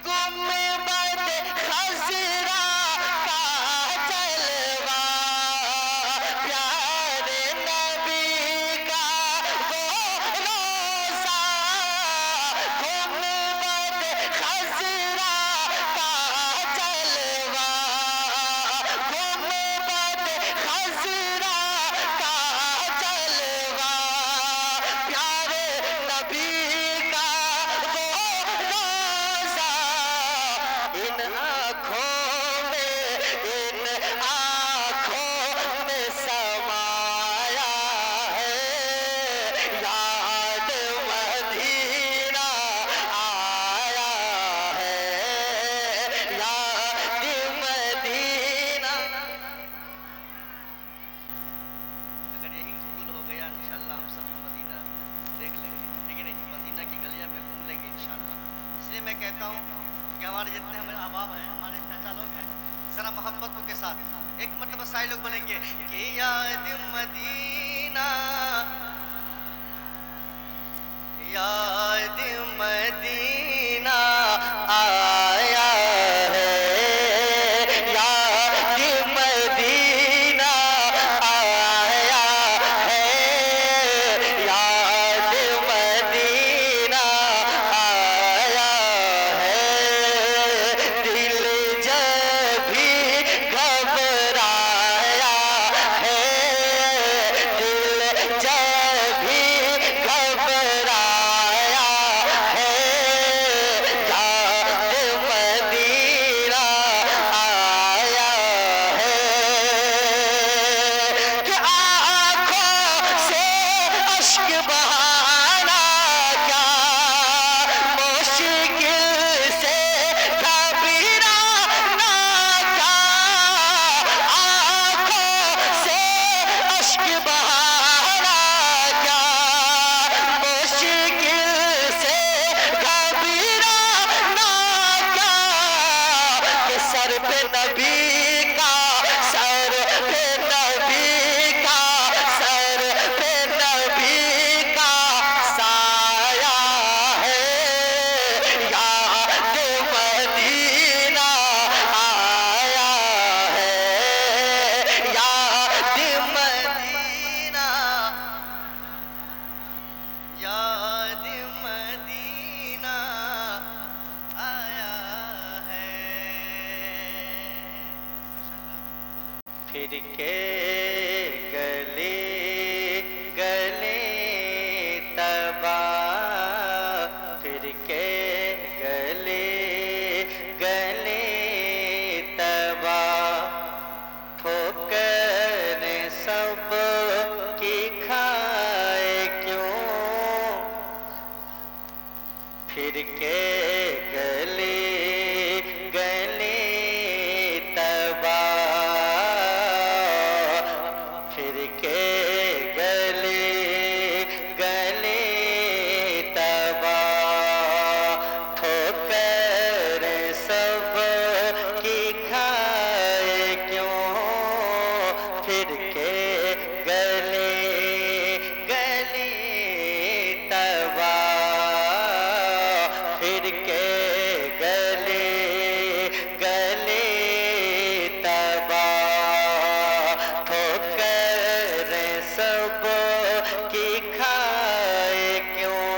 گنبد خضرا کا جلوہ، پیارے نبی کا وہ روضہ، گنبد خضرا کا جلوہ، گنبد خضرا کا جلوہ، پیارے نبی کا وہ روضہ، ان آنکھوں میں سمایا ہے، یاد مدینہ آیا ہے، یاد مدینہ۔ اگر یہی قبول ہو گیا انشاءاللہ ہم سب مدینہ دیکھ لیں گے، ٹھیک ہے نہیں؟ مدینہ کی گلیاں میں گھوم لیں گے انشاءاللہ۔ اس لیے میں کہتا ہوں کہ ہمارے جتنے ہمارے احباب ہیں، ہمارے چچا لوگ ہیں، ذرا محبتوں کے ساتھ ایک مرتبہ سارے لوگ بولیں گے کہ یاد مدینہ، یاد مدینہ آیا ہے، یاد مدینہ آیا ہے، یاد مدینہ آیا ہے، دل جب بھی گھبرایا ہے، دل جب بھی گھبرایا ہے، یاد مدینہ آیا ہے، کہ آنکھوں سے اشک بہانا کیا مشکل سے گھبرانا کیا، آنکھوں سے اشک بہانا کیا مشکل سے گھبرانا کیا، کہ سر پہ نبی کا، سر پہ نبی کا، سر پہ نبی کا سایہ ہے، یاد مدینہ آیا ہے، یاد مدینہ، یاد مدینہ آیا ہے۔ پھر کے گلے گلے تباہ، پھر کے گلے گلے تباہ، ٹھوکر سب کی کھائے کیوں، پھر کے گلے گلے تباہ، پھر کے گلے گلے تباہ، ٹھوکر سب کی کھائے کیوں، پھر کے گلے گلے تباہ، پھر کے گلے گلے تباہ، ٹھوکر سب کی کھائے کیوں،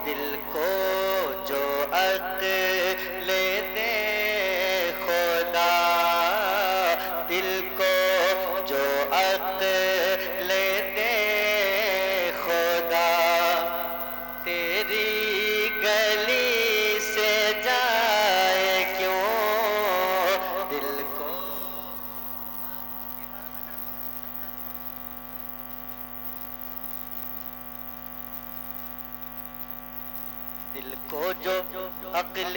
دل کو جو عقل دے خدا، دل کو جو عقل دے خدا، تیری گلی سے جائے کیوں، دل کو دل کو جو عقل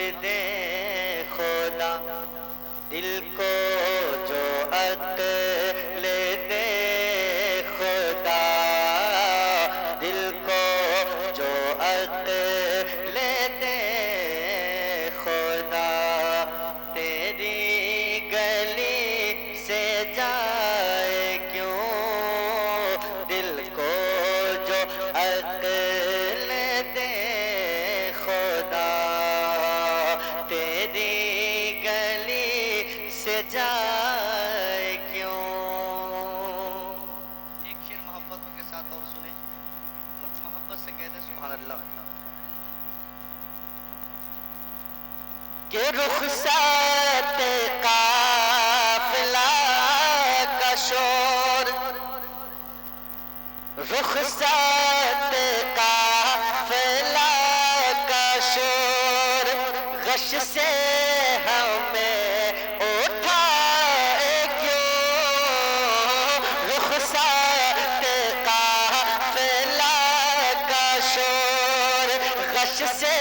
جائے کیوں. ایک شعر محبتوں کے ساتھ اور سنیں، محبت سے کہتے ہیں سبحان اللہ. کہ رخصت قافلہ کا شور، رخصت قافلہ کا شور، غش سے ہمیں اٹھائے کیوں. رخصت قافلہ کا شور، غش سے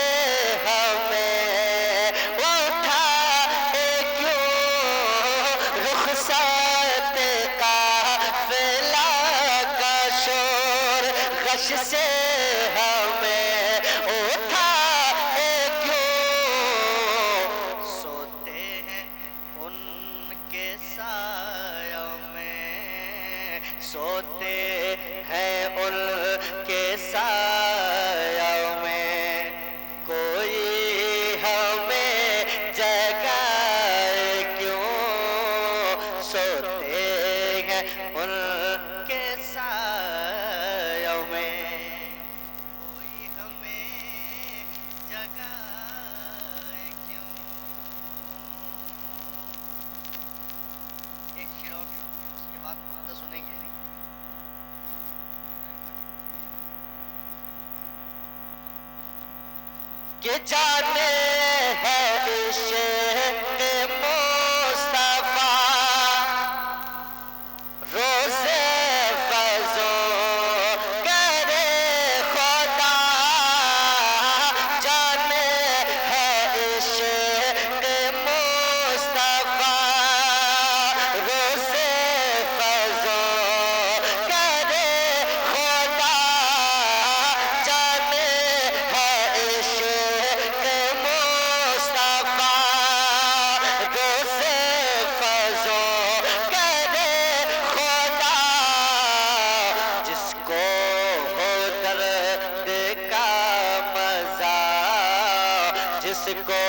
ہمیں اٹھائے کیوں. رخصت قافلہ کا شور، غش سے ہمیں اٹھائے کیوں. سوتے ہیں ان کے سایوں میں، سوتے ہیں ان کے سایوں میں، کوئی ہمیں جگائے کیوں. سوتے ہیں ان کے سایوں میں، کوئی ہمیں جگائے کیوں. ایک شعر اور اس کے بعد مادہ سنیں گے. کہ جانے ہے عشق مصطفیٰ روزے فضو کرے خدا. جانے ہے عشق مصطفیٰ روزے فضو کرے خدا. جانے ہے عشق مصطفیٰ روزے فضو کرے خدا. جس کو ہو درد کا مزہ، جس کو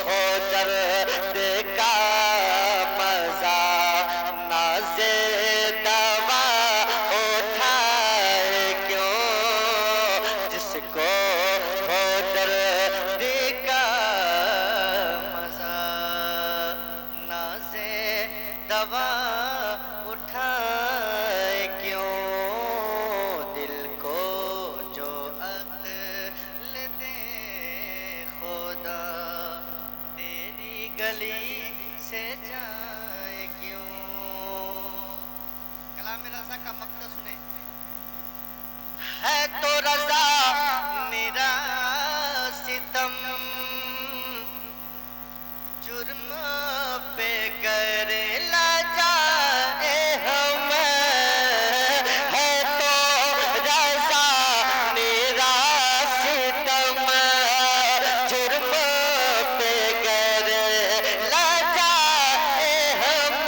ہو درد کا مزہ، ناز دوا اٹھائے کیوں. جس کو ہو درد کا مزہ، ناز دوا اٹھائے کیوں. دل کو جو عقل دے خدا، تیری گلی سے جائے کیوں. کلام رضا کا مقطع سنیں. ہے تو رضا میرا ستم، جرم پہ کرے لجائے ہم. ہے تو رضا میرا ستم، جرم پہ کرے لجائے ہم.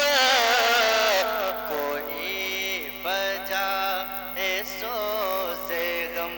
کوئی بجائے سوز غم،